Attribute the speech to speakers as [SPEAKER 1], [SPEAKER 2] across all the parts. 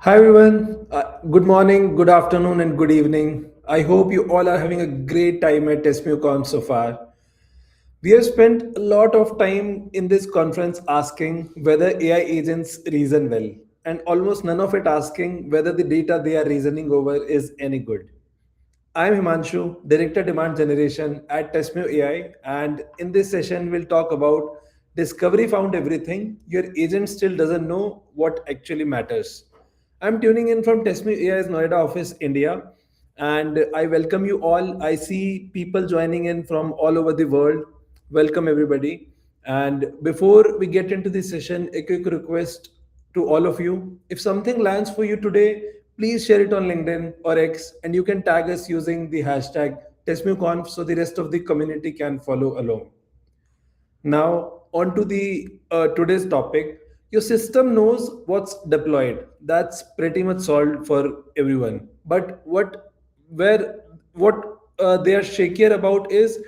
[SPEAKER 1] Hi everyone. Good morning, good afternoon, and good evening. I hope you all are having a great time at TestMu so far. We have spent a lot of time in this conference asking whether AI agents reason well, and almost none of it asking whether the data they are reasoning over is any good. I'm Himanshu, Director Demand Generation at TestMu AI, and in this session, we'll talk about discovery found everything. Your agent still doesn't know what actually matters. I'm tuning in from TestMe AI's Noida office, India, and I welcome you all. I see people joining in from all over the world. Welcome, everybody. And before we get into the session, a quick request to all of you. If something lands for you today, please share it on LinkedIn or X, and you can tag us using the hashtag TestMeConf so the rest of the community can follow along. Now, on to the today's topic. Your system knows what's deployed. That's pretty much solved for everyone. But where, what they are shakier about is,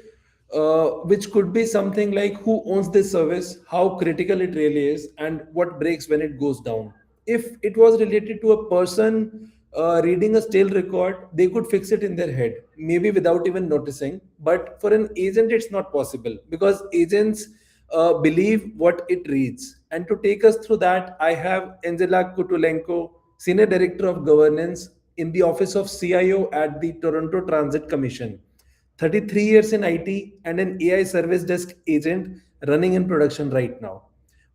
[SPEAKER 1] which could be something like who owns this service, how critical it really is, and what breaks when it goes down. If it was related to a person reading a stale record, they could fix it in their head, maybe without even noticing. But for an agent, it's not possible because agents believe what it reads. And to take us through that, I have Angela Cutulenco, Senior Director of Governance in the Office of CIO at the Toronto Transit Commission. 33 years in IT and an AI service desk agent running in production right now.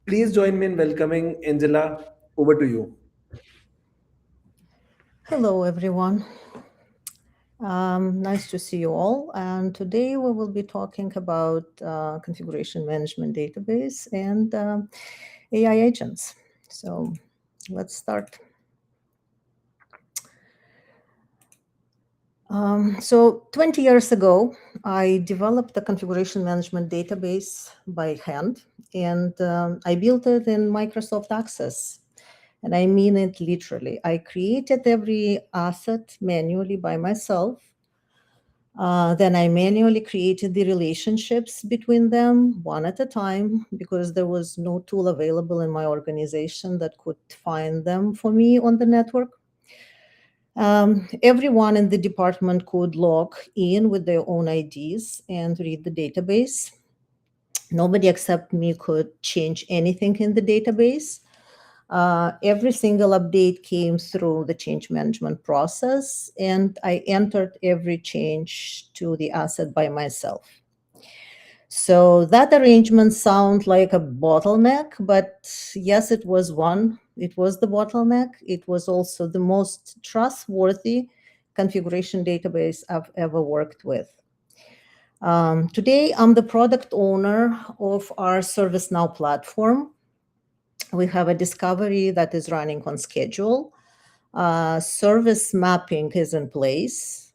[SPEAKER 1] Please join me in welcoming Angela. Over to you.
[SPEAKER 2] Hello, everyone. Nice to see you all. And today we will be talking about configuration management database and AI agents. So let's start. So 20 years ago, I developed the configuration management database by hand, and I built it in Microsoft Access. And I mean it literally. I created every asset manually by myself. Then I manually created the relationships between them one at a time because there was no tool available in my organization that could find them for me on the network. Everyone in the department could log in with their own IDs and read the database. Nobody except me could change anything in the database. Every single update came through the change management process, and I entered every change to the asset by myself. So that arrangement sounds like a bottleneck, but yes, it was one. It was the bottleneck. It was also the most trustworthy configuration database I've ever worked with. Today, I'm the product owner of our ServiceNow platform. We have a discovery that is running on schedule. Service mapping is in place.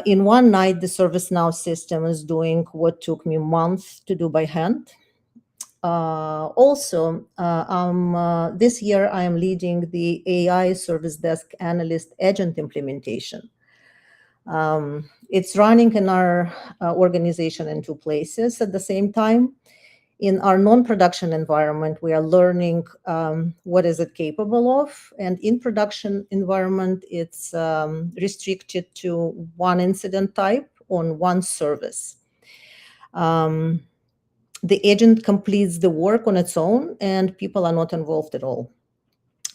[SPEAKER 2] In one night, the ServiceNow system is doing what took me months to do by hand. This year, I am leading the AI Service Desk Analyst Agent implementation. It's running in our organization in two places at the same time. In our non-production environment, we are learning what is it capable of. And in production environment, it's restricted to one incident type on one service. The agent completes the work on its own, and people are not involved at all.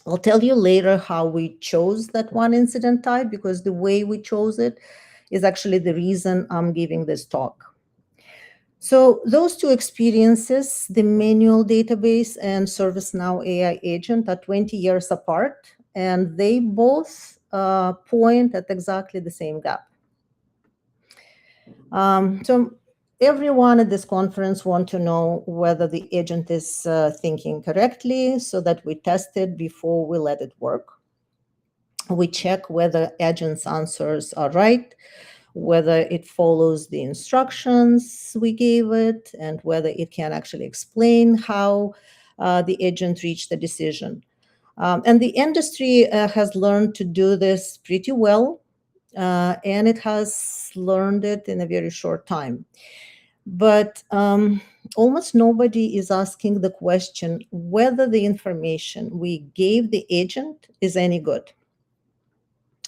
[SPEAKER 2] I'll tell you later how we chose that one incident type, because the way we chose it is actually the reason I'm giving this talk. So those two experiences, the manual database and ServiceNow AI agent, are 20 years apart, and they both point at exactly the same gap. So everyone at this conference wants to know whether the agent is thinking correctly, so that we test it before we let it work. We check whether agent's answers are right, whether it follows the instructions we gave it, and whether it can actually explain how the agent reached the decision. And the industry has learned to do this pretty well, and it has learned it in a very short time. But almost nobody is asking the question whether the information we gave the agent is any good.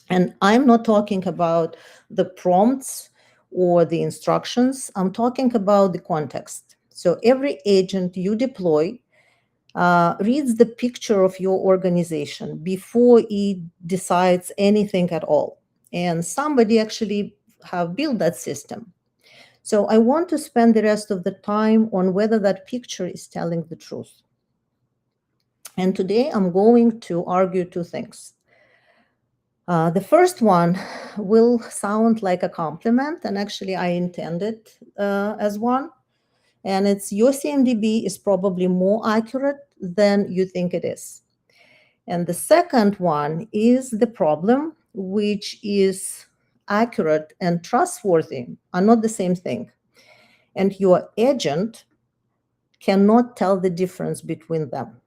[SPEAKER 2] And I'm not talking about the prompts or the instructions. I'm talking about the context. So every agent you deploy reads the picture of your organization before it decides anything at all. And somebody actually have built that system. So I want to spend the rest of the time on whether that picture is telling the truth. And today I'm going to argue two things. The first one will sound like a compliment, and actually I intend it as one. And it's your CMDB is probably more accurate than you think it is. And the second one is the problem, which is accurate and trustworthy are not the same thing. And your agent cannot tell the difference between them.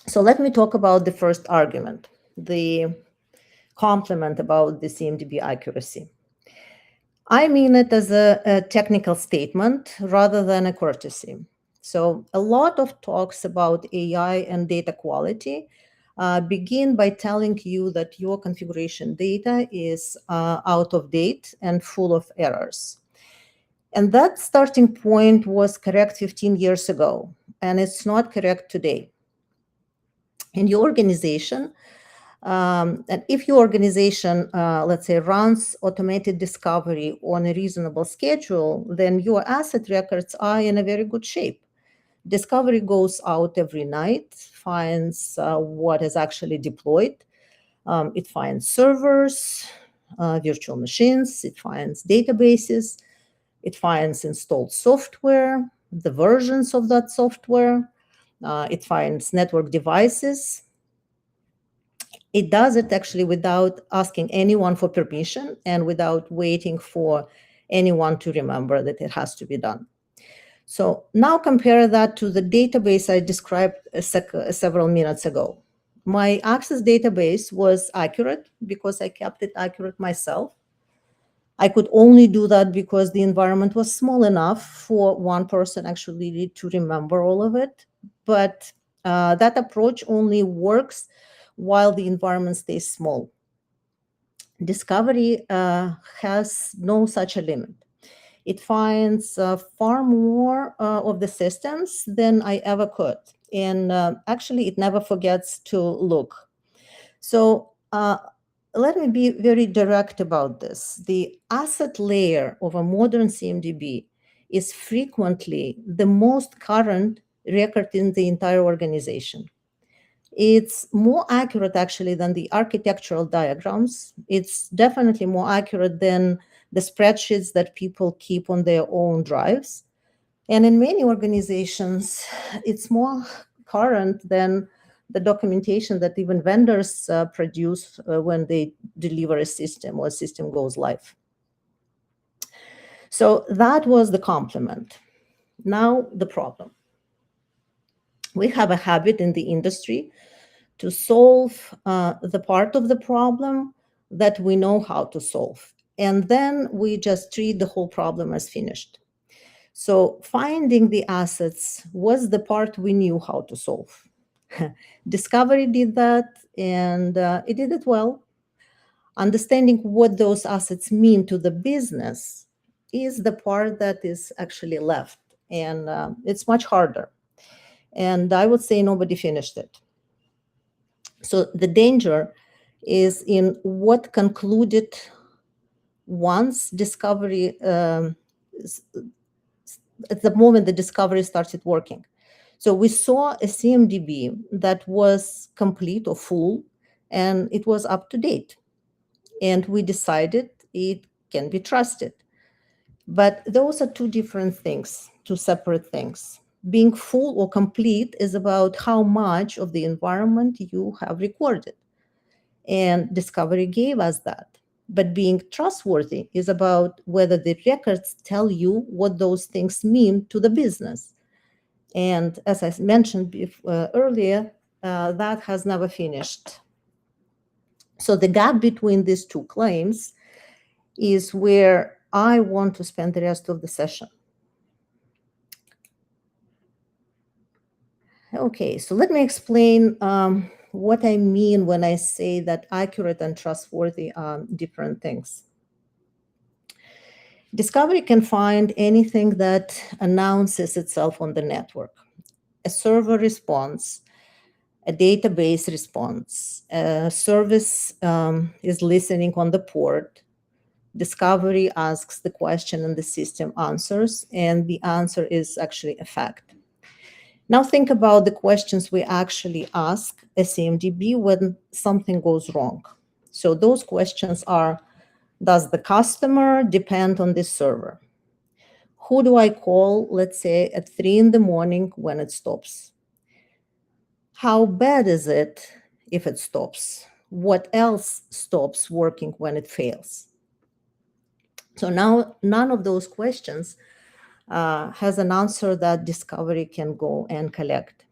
[SPEAKER 2] So let me talk about the first argument, the compliment about the CMDB accuracy. I mean it as a technical statement rather than a courtesy. So a lot of talks about AI and data quality begin by telling you that your configuration data is out of date and full of errors. And that starting point was correct 15 years ago, and it's not correct today. In your organization, and if your organization, let's say, runs automated discovery on a reasonable schedule, then your asset records are in a very good shape. Discovery goes out every night, finds what is actually deployed. It finds servers, virtual machines, it finds databases, it finds installed software, the versions of that software, it finds network devices. It does it actually without asking anyone for permission and without waiting for anyone to remember that it has to be done. So now compare that to the database I described several minutes ago. My Access database was accurate because I kept it accurate myself. I could only do that because the environment was small enough for one person actually to remember all of it. But that approach only works while the environment stays small. Discovery has no such a limit. It finds far more of the systems than I ever could. And actually, it never forgets to look. So let me be very direct about this. The asset layer of a modern CMDB is frequently the most current record in the entire organization. It's more accurate, actually, than the architectural diagrams. It's definitely more accurate than the spreadsheets that people keep on their own drives. And in many organizations, it's more current than the documentation that even vendors produce when they deliver a system or a system goes live. So that was the compliment. Now the problem. We have a habit in the industry to solve the part of the problem that we know how to solve. And then we just treat the whole problem as finished. So finding the assets was the part we knew how to solve. Discovery did that, and it did it well. Understanding what those assets mean to the business is the part that is actually left, and it's much harder. And I would say nobody finished it. So the danger is in what concluded once discovery, at the moment the discovery started working. So we saw a CMDB that was complete or full, and it was up to date. And we decided it can be trusted. But those are two different things, two separate things. Being full or complete is about how much of the environment you have recorded. And discovery gave us that. But being trustworthy is about whether the records tell you what those things mean to the business. And as I mentioned earlier, that has never finished. So the gap between these two claims is where I want to spend the rest of the session. Okay, so let me explain what I mean when I say that accurate and trustworthy are different things. Discovery can find anything that announces itself on the network. A server response, a database response, a service is listening on the port. Discovery asks the question and the system answers, and the answer is actually a fact. Now think about the questions we actually ask a CMDB when something goes wrong. So those questions are, does the customer depend on this server? Who do I call, let's say, at 3 in the morning when it stops? How bad is it if it stops? What else stops working when it fails? So now none of those questions has an answer that Discovery can go and collect.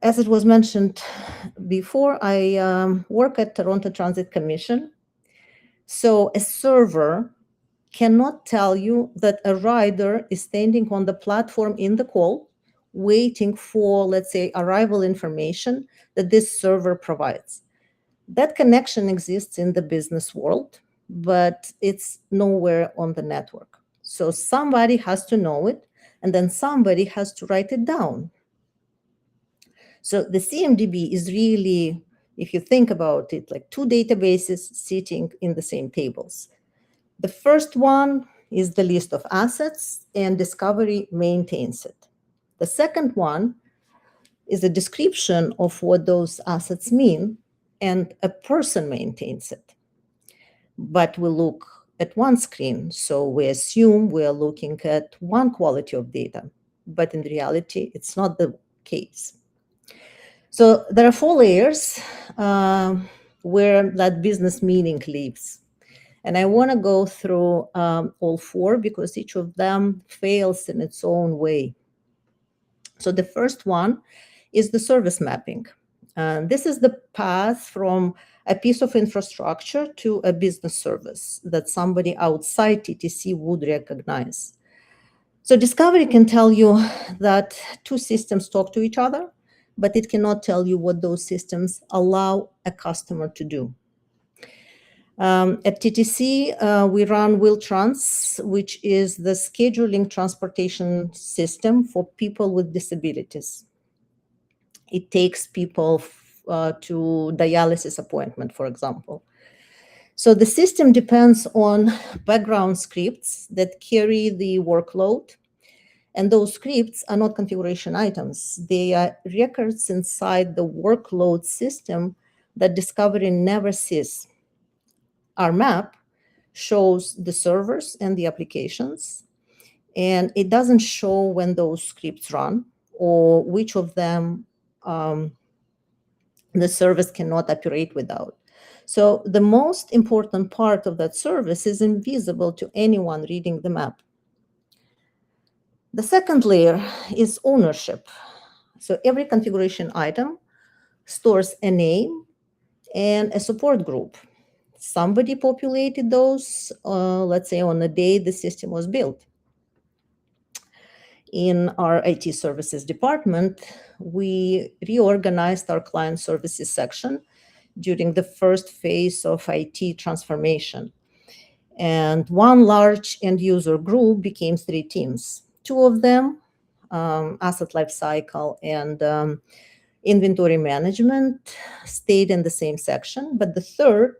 [SPEAKER 2] As it was mentioned before, I work at Toronto Transit Commission. So a server cannot tell you that a rider is standing on the platform in the call, waiting for, let's say, arrival information that this server provides. That connection exists in the business world, but it's nowhere on the network. So somebody has to know it, and then somebody has to write it down. So the CMDB is really, if you think about it, like two databases sitting in the same tables. The first one is the list of assets, and Discovery maintains it. The second one is a description of what those assets mean, and a person maintains it. But we look at one screen, so we assume we are looking at one quality of data, but in reality, it's not the case. So there are 4 layers where that business meaning lives. And I want to go through all 4 because each of them fails in its own way. So the first one is the service mapping. This is the path from a piece of infrastructure to a business service that somebody outside TTC would recognize. So Discovery can tell you that 2 systems talk to each other, but it cannot tell you what those systems allow a customer to do. At TTC, we run WheelTrans, which is the scheduling transportation system for people with disabilities. It takes people to dialysis appointment, for example. So the system depends on background scripts that carry the workload. And those scripts are not configuration items. They are records inside the workload system that Discovery never sees. Our map shows the servers and the applications, and it doesn't show when those scripts run or which of them the service cannot operate without. So the most important part of that service is invisible to anyone reading the map. The second layer is ownership. So every configuration item stores a name and a support group. Somebody populated those, let's say, on the day the system was built. In our IT services department, we reorganized our client services section during the first phase of IT transformation. And one large end user group became 3 teams. 2 of them, asset lifecycle and inventory management, stayed in the same section, but the third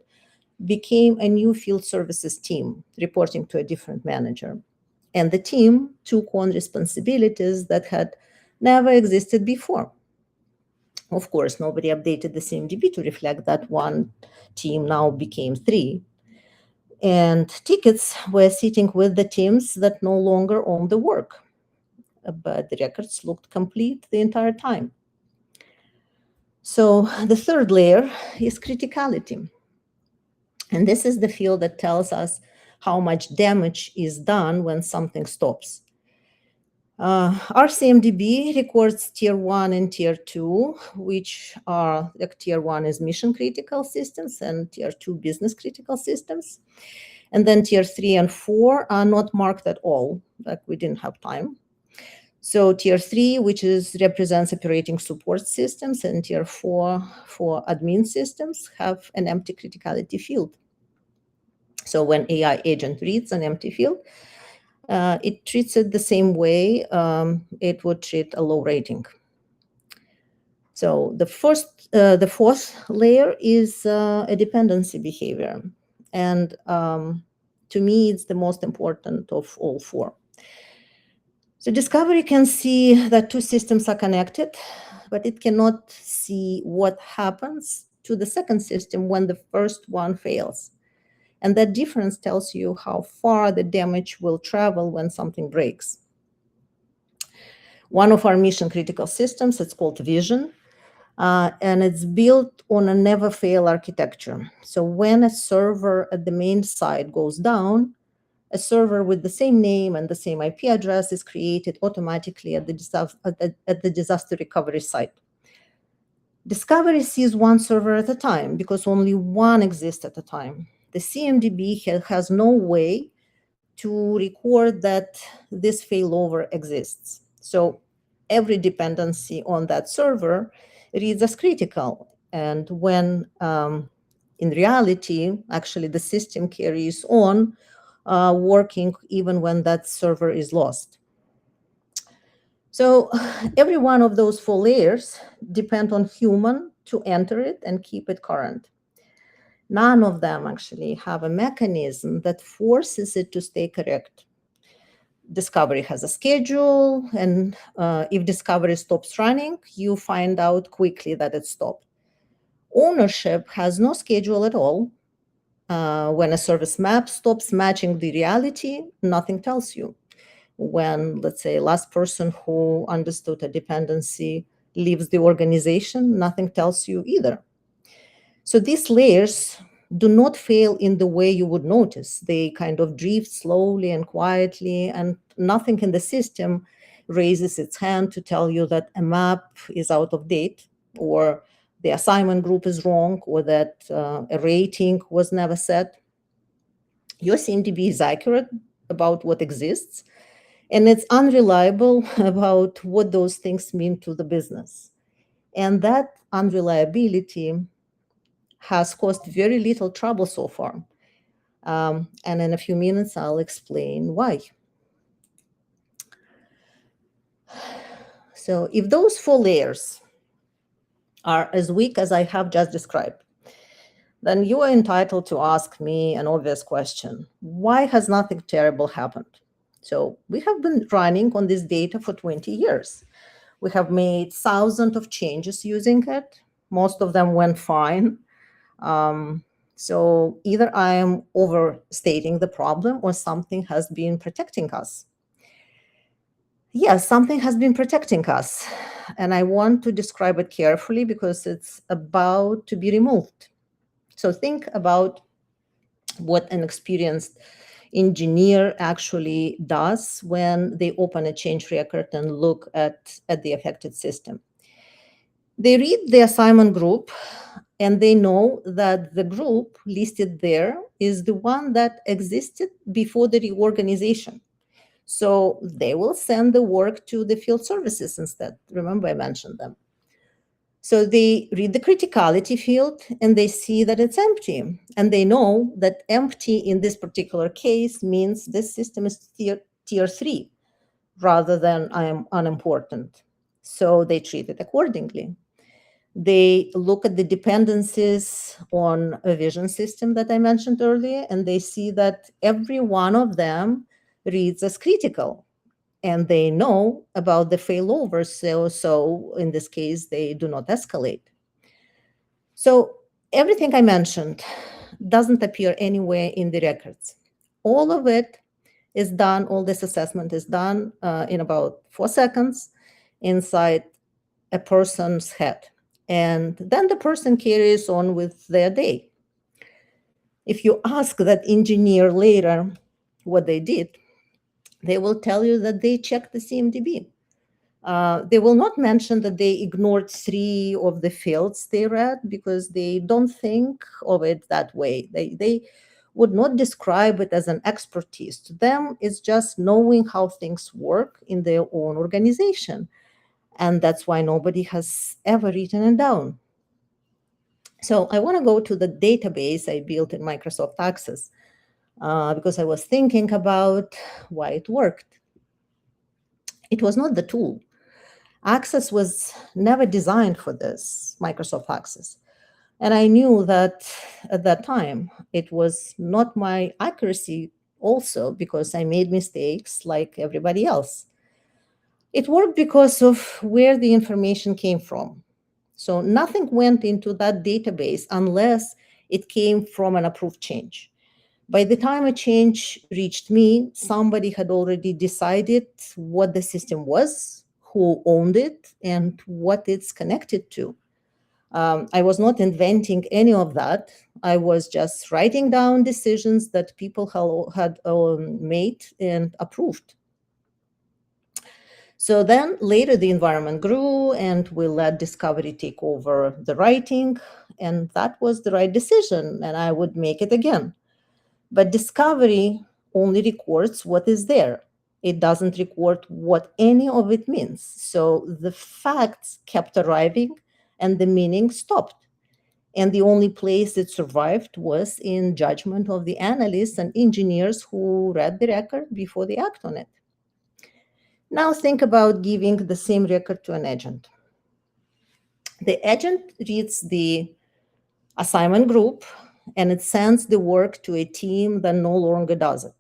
[SPEAKER 2] became a new field services team reporting to a different manager. And the team took on responsibilities that had never existed before. Of course, nobody updated the CMDB to reflect that one team now became 3. And tickets were sitting with the teams that no longer owned the work, but the records looked complete the entire time. So the third layer is criticality. And this is the field that tells us how much damage is done when something stops. Our CMDB records tier 1 and tier 2, which are, like, tier 1 is mission critical systems and tier 2 business critical systems. And then tier 3 and 4 are not marked at all, like we didn't have time. So tier 3, which represents operating support systems, and tier 4 for admin systems have an empty criticality field. So when AI agent reads an empty field, it treats it the same way it would treat a low rating. So the fourth layer is a dependency behavior. And to me, it's the most important of all four. So discovery can see that two systems are connected, but it cannot see what happens to the second system when the first one fails. And that difference tells you how far the damage will travel when something breaks. One of our mission critical systems, it's called Vision, and it's built on a never fail architecture. So when a server at the main site goes down, a server with the same name and the same IP address is created automatically at the disaster recovery site. Discovery sees one server at a time because only one exists at a time. The CMDB has no way to record that this failover exists. So every dependency on that server reads as critical. And when in reality, actually the system carries on working even when that server is lost. So every one of those four layers depend on human to enter it and keep it current. None of them actually have a mechanism that forces it to stay correct. Discovery has a schedule, and if Discovery stops running, you find out quickly that it stopped. Ownership has no schedule at all. When a service map stops matching the reality, nothing tells you. When, let's say, last person who understood a dependency leaves the organization, nothing tells you either. So these layers do not fail in the way you would notice. They kind of drift slowly and quietly, and nothing in the system raises its hand to tell you that a map is out of date, or the assignment group is wrong, or that a rating was never set. Your CMDB is accurate about what exists, and it's unreliable about what those things mean to the business. And that unreliability has caused very little trouble so far. And in a few minutes, I'll explain why. So if those four layers are as weak as I have just described, then you are entitled to ask me an obvious question. Why has nothing terrible happened? So we have been running on this data for 20 years. We have made thousands of changes using it. Most of them went fine. So either I am overstating the problem or something has been protecting us. Yes, something has been protecting us. And I want to describe it carefully because it's about to be removed. So think about what an experienced engineer actually does when they open a change record and look at the affected system. They read the assignment group, and they know that the group listed there is the one that existed before the reorganization. So they will send the work to the field services instead. Remember, I mentioned them. So they read the criticality field and they see that it's empty. And they know that empty in this particular case means this system is tier 3 rather than I am unimportant. So they treat it accordingly. They look at the dependencies on a vision system that I mentioned earlier, and they see that every one of them reads as critical. And they know about the failovers, so in this case, they do not escalate. So everything I mentioned doesn't appear anywhere in the records. All of it is done, all this assessment is done in about 4 seconds inside a person's head. And then the person carries on with their day. If you ask that engineer later what they did, they will tell you that they checked the CMDB. They will not mention that they ignored 3 of the fields they read because they don't think of it that way. They would not describe it as an expertise. To them, it's just knowing how things work in their own organization. And that's why nobody has ever written it down. So I want to go to the database I built in Microsoft Access because I was thinking about why it worked. It was not the tool. Access was never designed for this, Microsoft Access. And I knew that at that time, it was not my accuracy also because I made mistakes like everybody else. It worked because of where the information came from. So nothing went into that database unless it came from an approved change. By the time a change reached me, somebody had already decided what the system was, who owned it, and what it's connected to. I was not inventing any of that. I was just writing down decisions that people had made and approved. So then later the environment grew and we let discovery take over the writing, and that was the right decision, and I would make it again. But discovery only records what is there. It doesn't record what any of it means. So the facts kept arriving and the meaning stopped. And the only place it survived was in judgment of the analysts and engineers who read the record before they act on it. Now think about giving the same record to an agent. The agent reads the assignment group and it sends the work to a team that no longer does it.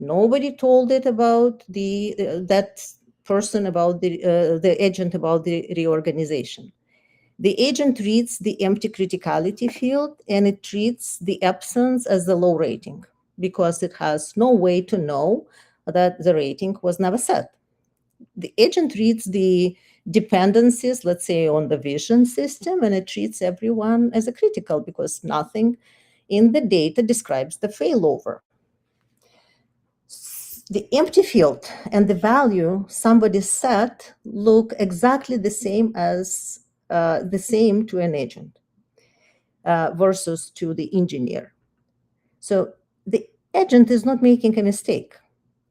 [SPEAKER 2] Nobody told it about that person about the agent about the reorganization. The agent reads the empty criticality field and it treats the absence as a low rating because it has no way to know that the rating was never set. The agent reads the dependencies, let's say on the vision system, and it treats everyone as a critical because nothing in the data describes the failover. The empty field and the value somebody set look exactly the same as the same to an agent versus to the engineer. So the agent is not making a mistake.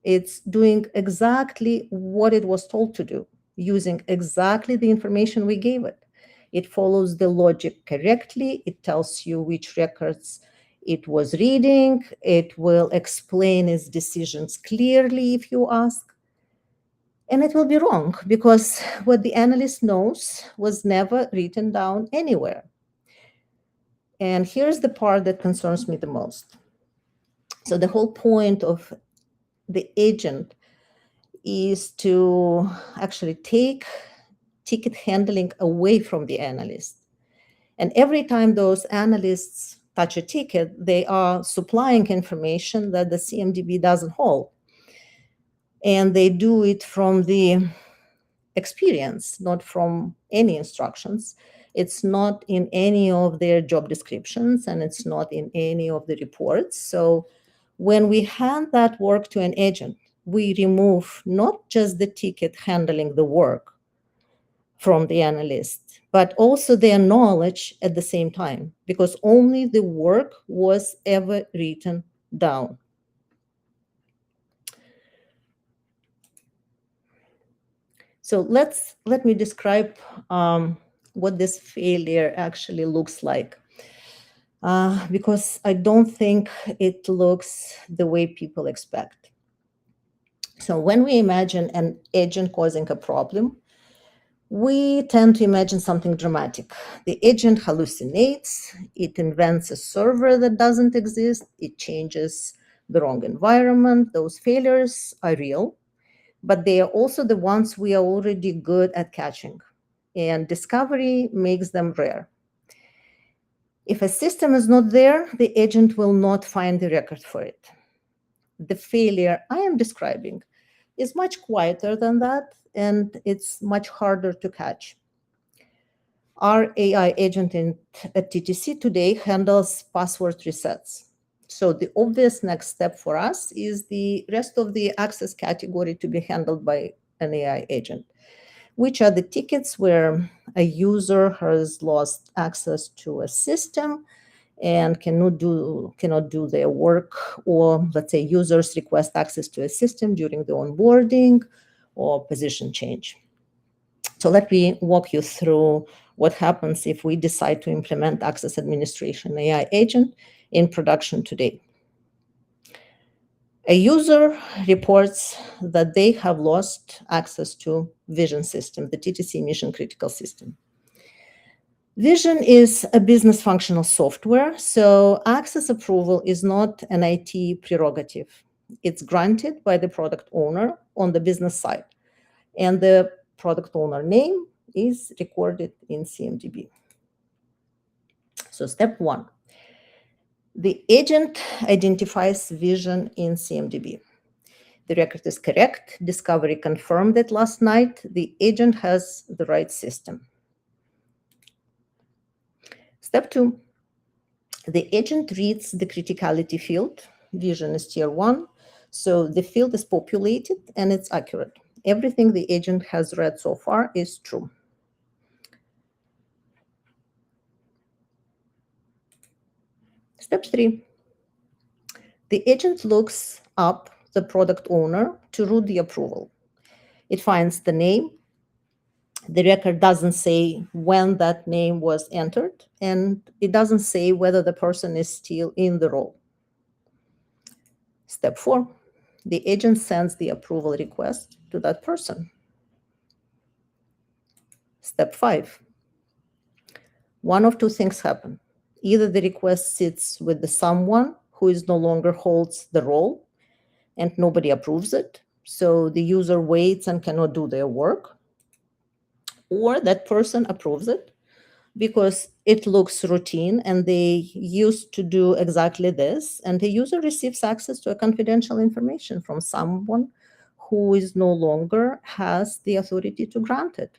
[SPEAKER 2] It's doing exactly what it was told to do, using exactly the information we gave it. It follows the logic correctly. It tells you which records it was reading. It will explain its decisions clearly if you ask. And it will be wrong because what the analyst knows was never written down anywhere. And here's the part that concerns me the most. So the whole point of the agent is to actually take ticket handling away from the analyst. And every time those analysts touch a ticket, they are supplying information that the CMDB doesn't hold. And they do it from the experience, not from any instructions. It's not in any of their job descriptions, and it's not in any of the reports. So when we hand that work to an agent, we remove not just the ticket handling the work from the analyst, but also their knowledge at the same time, because only the work was ever written down. So let me describe what this failure actually looks like, because I don't think it looks the way people expect. So when we imagine an agent causing a problem, we tend to imagine something dramatic. The agent hallucinates, it invents a server that doesn't exist, it changes the wrong environment. Those failures are real, but they are also the ones we are already good at catching, and discovery makes them rare. If a system is not there, the agent will not find the record for it. The failure I am describing is much quieter than that, and it's much harder to catch. Our AI agent at TTC today handles password resets. So the obvious next step for us is the rest of the access category to be handled by an AI agent, which are the tickets where a user has lost access to a system and cannot do their work, or let's say users request access to a system during the onboarding or position change. So let me walk you through what happens if we decide to implement access administration AI agent in production today. A user reports that they have lost access to Vision system, the TTC mission critical system. Vision is a business functional software, so access approval is not an IT prerogative. It's granted by the product owner on the business side, and the product owner name is recorded in CMDB. So step one, the agent identifies Vision in CMDB. The record is correct. Discovery confirmed it last night. The agent has the right system. Step two, the agent reads the criticality field. Vision is tier 1, so the field is populated and it's accurate. Everything the agent has read so far is true. Step 3, the agent looks up the product owner to root the approval. It finds the name. The record doesn't say when that name was entered, and it doesn't say whether the person is still in the role. Step 4, the agent sends the approval request to that person. Step 5, one of two things happen. Either the request sits with the someone who is no longer holds the role and nobody approves it, so the user waits and cannot do their work, or that person approves it because it looks routine and they used to do exactly this, and the user receives access to a confidential information from someone who is no longer has the authority to grant it.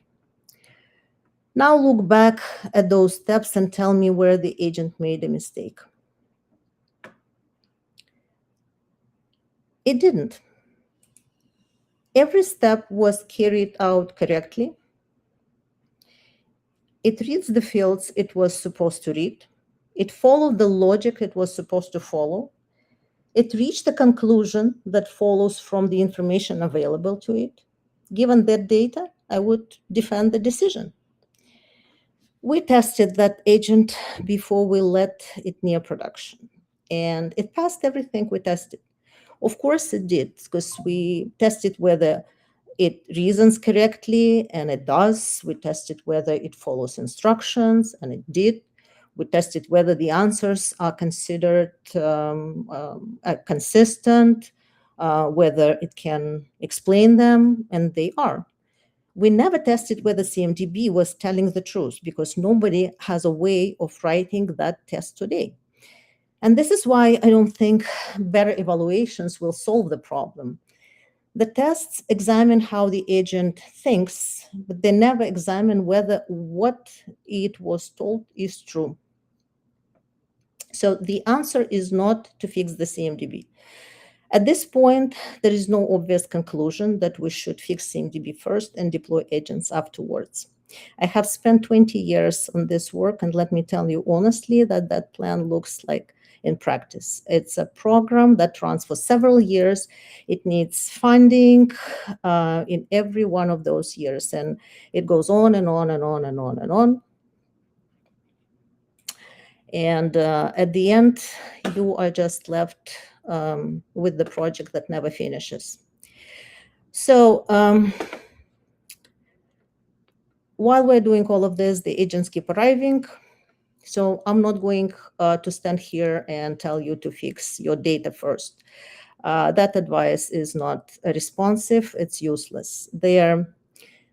[SPEAKER 2] Now look back at those steps and tell me where the agent made a mistake. It didn't. Every step was carried out correctly. It reads the fields it was supposed to read. It followed the logic it was supposed to follow. It reached a conclusion that follows from the information available to it. Given that data, I would defend the decision. We tested that agent before we let it near production, and it passed everything we tested. Of course it did, because we tested whether it reasons correctly, and it does. We tested whether it follows instructions, and it did. We tested whether the answers are considered consistent, whether it can explain them, and they are. We never tested whether CMDB was telling the truth, because nobody has a way of writing that test today. And this is why I don't think better evaluations will solve the problem. The tests examine how the agent thinks, but they never examine whether what it was told is true. So the answer is not to fix the CMDB. At this point, there is no obvious conclusion that we should fix CMDB first and deploy agents afterwards. I have spent 20 years on this work, and let me tell you honestly that that plan looks like in practice. It's a program that runs for several years. It needs funding in every one of those years, and it goes on and on and on and on and on. And at the end, you are just left with the project that never finishes. So while we're doing all of this, the agents keep arriving. So I'm not going to stand here and tell you to fix your data first. That advice is not responsive. It's useless. There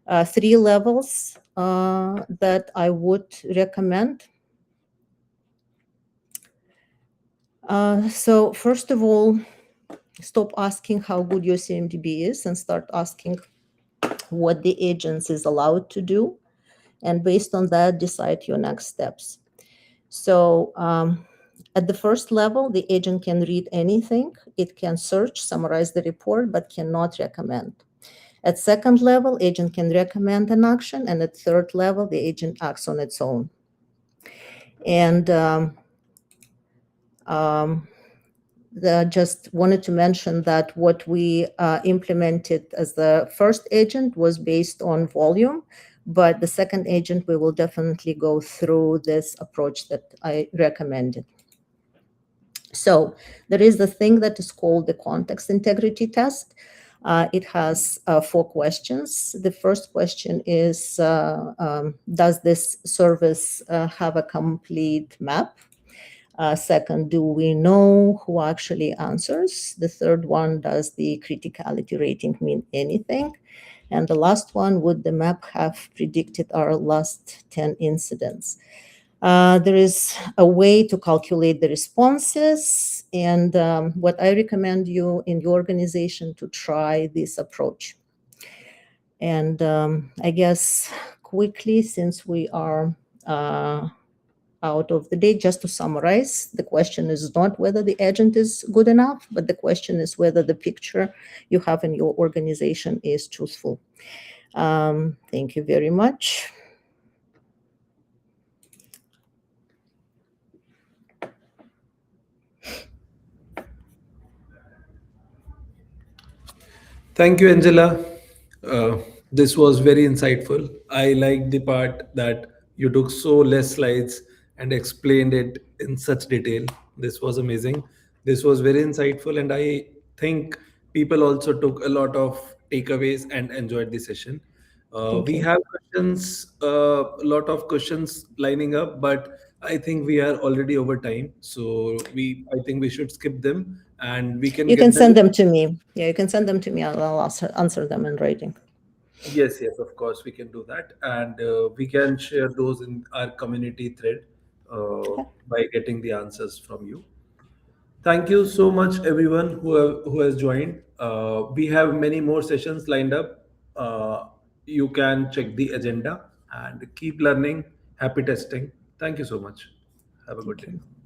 [SPEAKER 2] are 3 levels that I would recommend. So first of all, stop asking how good your CMDB is and start asking what the agent is allowed to do. And based on that, decide your next steps. So at the first level, the agent can read anything. It can search, summarize the report, but cannot recommend. At second level, agent can recommend an action. And at third level, the agent acts on its own. And Just wanted to mention that what we implemented as the first agent was based on volume, but the second agent, we will definitely go through this approach that I recommended. So there is the thing that is called the context integrity test. It has 4 questions. The first question is, does this service have a complete map? Second, do we know who actually answers? The third one, does the criticality rating mean anything? And the last one, would the map have predicted our last 10 incidents? There is a way to calculate the responses, and what I recommend you in your organization to try this approach. And I guess quickly, since we are out of the date, just to summarize, the question is not whether the agent is good enough, but the question is whether the picture you have in your organization is truthful. Thank you very much.
[SPEAKER 1] Thank you, Angela. Uh, this was very insightful. I like the part that you took so less slides and explained it in such detail. This was amazing. This was very insightful, and I think people also took a lot of takeaways and enjoyed the session.
[SPEAKER 2] Thank
[SPEAKER 1] We
[SPEAKER 2] you.
[SPEAKER 1] have questions, a lot of questions lining up, but I think we are already over time. So I think we should skip them, and we can
[SPEAKER 2] You can
[SPEAKER 1] get them.
[SPEAKER 2] send them to me. Yeah, you can send them to me. I'll answer them in writing.
[SPEAKER 1] Yes, yes, of course, we can do that. And we can share those in our community thread by getting the answers from you. Thank you so much, everyone who has joined. We have many more sessions lined up. You can check the agenda and keep learning. Happy testing. Thank you so much. Have a good
[SPEAKER 2] Thank
[SPEAKER 1] day.
[SPEAKER 2] you.